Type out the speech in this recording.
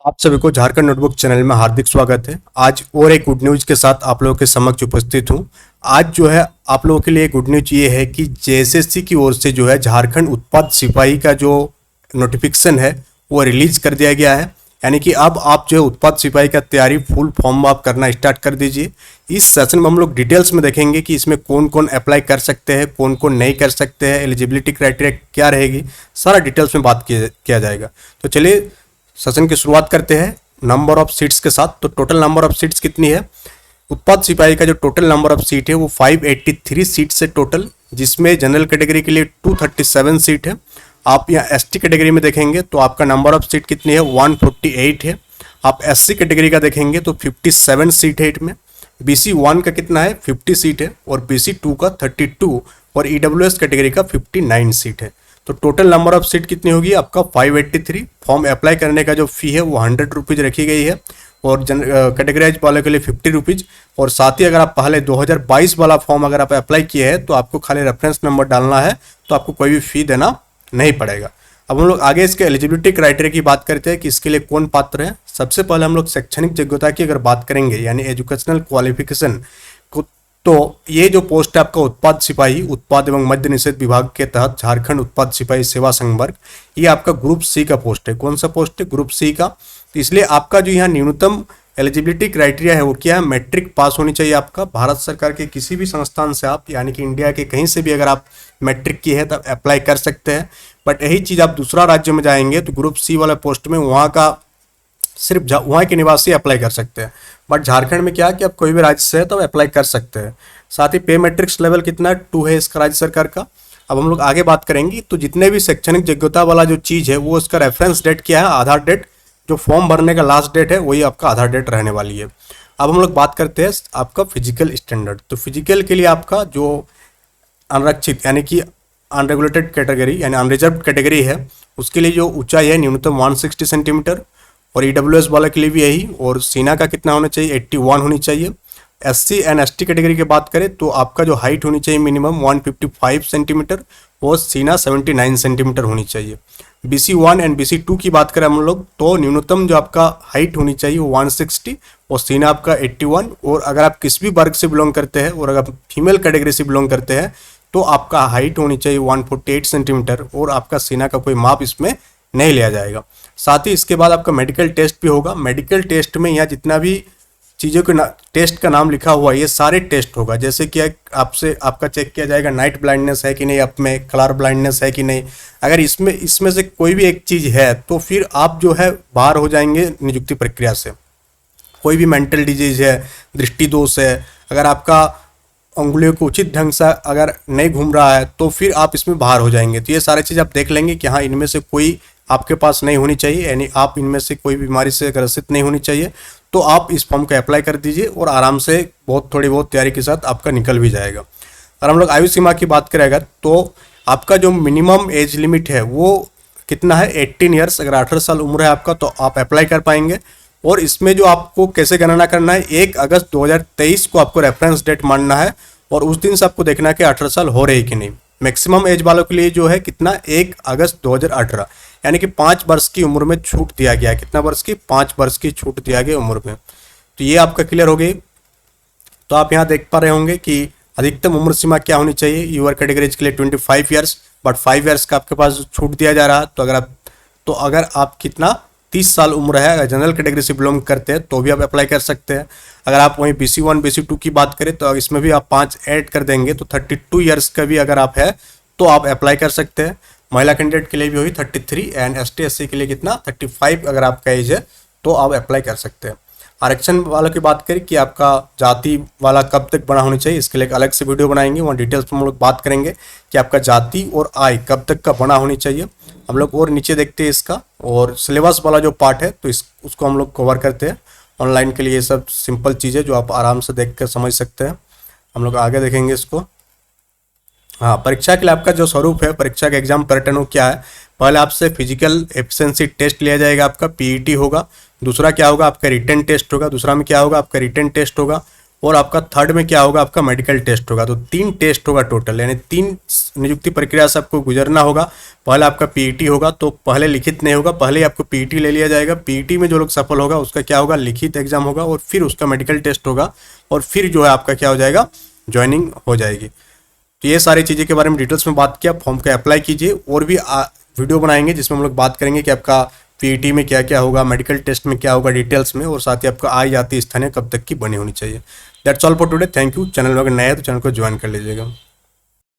आप सभी को झारखंड नोटबुक चैनल में हार्दिक स्वागत है। आज और एक गुड न्यूज के साथ आप लोगों के समक्ष उपस्थित हूं। आज जो है आप लोगों के लिए गुड न्यूज ये है कि जेएसएससी की ओर से जो है झारखंड उत्पाद सिपाही का जो नोटिफिकेशन है वो रिलीज कर दिया गया है। यानी कि अब आप जो है उत्पाद सिपाही का तैयारी फुल फॉर्म आप करना स्टार्ट कर दीजिए। इस सेशन में हम लोग डिटेल्स में देखेंगे कि इसमें कौन कौन अप्लाई कर सकते हैं, कौन कौन नहीं कर सकते हैं, एलिजिबिलिटी क्राइटेरिया क्या रहेगी, सारा डिटेल्स में बात किया जाएगा। तो चलिए सेशन की शुरुआत करते हैं नंबर ऑफ सीट्स के साथ। तो टोटल नंबर ऑफ सीट्स कितनी है? उत्पाद सिपाही का जो टोटल नंबर ऑफ सीट है वो 583 सीट से टोटल, जिसमें जनरल कैटेगरी के लिए 237 सीट है। आप यहाँ एसटी कैटेगरी में देखेंगे तो आपका नंबर ऑफ सीट कितनी है? 148 है। आप एससी कैटेगरी का देखेंगे तो 57 सीट है इसमें। बीसी 1 का कितना है? 50 सीट है। और बीसी 2 का 32 और ईडब्ल्यूएस कैटेगरी का 59 सीट है। तो टोटल नंबर ऑफ सीट कितनी होगी आपका? 583। फॉर्म अप्लाई करने का जो फी है वो 100 रुपीज़ रखी गई है और कैटेगराइज वाले के लिए 50 रुपीज़। और साथ ही अगर आप पहले 2022 वाला फॉर्म अगर आप अप्लाई किए हैं तो आपको खाली रेफरेंस नंबर डालना है, तो आपको कोई भी फी देना नहीं पड़ेगा। अब हम लोग आगे इसके एलिजिबिलिटी क्राइटेरिया की बात करते हैं कि इसके लिए कौन पात्र है। सबसे पहले हम लोग शैक्षणिक योग्यता की अगर बात करेंगे, यानी एजुकेशनल क्वालिफिकेशन को, तो ये जो पोस्ट है आपका उत्पाद सिपाही, उत्पाद एवं मद्य निषेध विभाग के तहत झारखंड उत्पाद सिपाही सेवा संवर्ग, ये आपका ग्रुप सी का पोस्ट है। कौन सा पोस्ट है? ग्रुप सी का। तो इसलिए आपका जो यहाँ न्यूनतम एलिजिबिलिटी क्राइटेरिया है वो क्या है? मैट्रिक पास होनी चाहिए आपका। भारत सरकार के किसी भी संस्थान से आप, यानी कि इंडिया के कहीं से भी अगर आप मैट्रिक की है तब अप्लाई कर सकते हैं। बट यही चीज़ आप दूसरा राज्य में जाएंगे तो ग्रुप सी वाला पोस्ट में वहाँ का सिर्फ वहाँ के निवासी अप्लाई कर सकते हैं। बट झारखंड में क्या कि आप कोई भी राज्य से है तो अप्लाई कर सकते हैं। साथ ही पे मैट्रिक्स लेवल कितना है? 2 है इसका राज्य सरकार का। अब हम लोग आगे बात करेंगे तो जितने भी शैक्षणिक योग्यता वाला जो चीज़ है वो इसका रेफरेंस डेट क्या है? आधार डेट। जो फॉर्म भरने का लास्ट डेट है वही आपका आधार डेट रहने वाली है। अब हम लोग बात करते हैं आपका फिजिकल स्टैंडर्ड। तो फिजिकल के लिए आपका जो अनरक्षित यानी कि अनरेगुलेटेड कैटेगरी यानी अनरिजर्व कैटेगरी है उसके लिए जो ऊंचाई है न्यूनतम 160 सेंटीमीटर। और ईडब्ल्यूएस वाला के लिए भी यही। और सीना का कितना होना चाहिए? 81 होनी चाहिए। एससी एंड एसटी कैटेगरी की बात करें तो आपका जो हाइट होनी चाहिए मिनिमम 155 सेंटीमीटर और सीना 79 सेंटीमीटर होनी चाहिए। बीसी 1 एंड बीसी 2 की बात करें हम लोग तो न्यूनतम जो आपका हाइट होनी चाहिए वो 160 और सीना आपका 81। और अगर आप किसी भी वर्ग से बिलोंग करते हैं और अगर फीमेल कैटेगरी से बिलोंग करते हैं तो आपका हाइट होनी चाहिए 148 सेंटीमीटर और आपका सीना का कोई माप इसमें नहीं लिया जाएगा। साथ ही इसके बाद आपका मेडिकल टेस्ट भी होगा। मेडिकल टेस्ट में यहाँ जितना भी चीज़ों के टेस्ट का नाम लिखा हुआ है ये सारे टेस्ट होगा। जैसे कि आपसे आपका चेक किया जाएगा नाइट ब्लाइंडनेस है कि नहीं, आप में कलर ब्लाइंडनेस है कि नहीं। अगर इसमें से कोई भी एक चीज़ है तो फिर आप जो है बाहर हो जाएंगे नियुक्ति प्रक्रिया से। कोई भी मेंटल डिजीज है, दृष्टि दोष है, अगर आपका उंगलियों को उचित ढंग से अगर नहीं घूम रहा है तो फिर आप इसमें बाहर हो जाएंगे। तो ये सारी चीज़ आप देख लेंगे कि हाँ इनमें से कोई आपके पास नहीं होनी चाहिए, यानी आप इनमें से कोई बीमारी से ग्रसित नहीं होनी चाहिए। तो आप इस फॉर्म को अप्लाई कर दीजिए और आराम से थोड़ी बहुत तैयारी के साथ आपका निकल भी जाएगा। और हम लोग आयु सीमा की बात करें अगर तो आपका जो मिनिमम एज लिमिट है वो कितना है? 18 ईयर्स। अगर 18 साल उम्र है आपका तो आप अप्लाई कर पाएंगे। और इसमें जो आपको कैसे गणना करना है, 1 अगस्त 2023 को आपको रेफरेंस डेट मानना है और उस दिन से आपको देखना है कि 18 साल हो रही कि नहीं। मैक्सिमम एज वालों के लिए जो है कितना? 1 अगस्त 2018, यानी कि 5 वर्ष की उम्र में छूट दिया गया है। कितना वर्ष की? 5 वर्ष की छूट दिया गया उम्र में। तो ये आपका क्लियर हो गई। तो आप यहाँ देख पा रहे होंगे कि अधिकतम उम्र सीमा क्या होनी चाहिए। यूआर कैटेगरीज के लिए 25 ईयर्स, बट 5 ईयर्स का आपके पास छूट दिया जा रहा है। तो अगर आप कितना 30 साल उम्र है, अगर जनरल कैटेगरी से बिलोंग करते हैं तो भी आप अप्लाई कर सकते हैं। अगर आप वहीं BC 1 BC 2 की बात करें तो इसमें भी आप 5 ऐड कर देंगे तो 32 ईयर्स का भी अगर आप है तो आप अप्लाई कर सकते हैं। महिला कैंडिडेट के लिए भी वही 33 एंड ST SC के लिए कितना? 35 अगर आपका एज है तो आप अप्लाई कर सकते हैं। आरक्षण वालों की बात करें कि आपका जाति वाला कब तक बना होनी चाहिए, इसके लिए एक अलग से वीडियो बनाएंगे, वहाँ डिटेल्स में हम लोग बात करेंगे कि आपका जाति और आय कब तक का बना होनी चाहिए। हम लोग और नीचे देखते हैं इसका, और सिलेबस वाला जो पार्ट है तो उसको हम लोग कवर करते हैं। ऑनलाइन के लिए ये सब सिंपल चीज़ें जो आप आराम से देख कर समझ सकते हैं। हम लोग आगे देखेंगे इसको। हाँ, परीक्षा के लिए आपका जो स्वरूप है, परीक्षा का एग्जाम पैटर्न हो क्या है? पहले आपसे फिजिकल एफिशिएंसी टेस्ट लिया जाएगा, आपका PET होगा। दूसरा क्या होगा? आपका रिटन टेस्ट होगा। दूसरा में क्या होगा? आपका रिटन टेस्ट होगा। और आपका थर्ड में क्या होगा, आपका मेडिकल टेस्ट होगा। तो 3 टेस्ट होगा टोटल, यानी 3 नियुक्ति प्रक्रिया से आपको गुजरना होगा। पहले आपका पीईटी होगा, तो पहले लिखित नहीं होगा, पहले ही आपको पीईटी ले लिया जाएगा। पीईटी में जो लोग सफल होगा उसका क्या होगा, लिखित एग्जाम होगा, और फिर उसका मेडिकल टेस्ट होगा, और फिर जो है आपका क्या हो जाएगा, ज्वाइनिंग हो जाएगी। तो ये सारी चीज़ें के बारे में डिटेल्स में बात किया। फॉर्म का अप्लाई कीजिए, और भी वीडियो बनाएंगे जिसमें हम लोग बात करेंगे कि आपका पीईटी में क्या क्या होगा, मेडिकल टेस्ट में क्या होगा डिटेल्स में, और साथ ही आपका आय जाति स्थानीय कब तक की बनी होनी चाहिए। That's all for today. Thank you. Channel में अगर नया है तो चैनल को ज्वाइन कर लीजिएगा।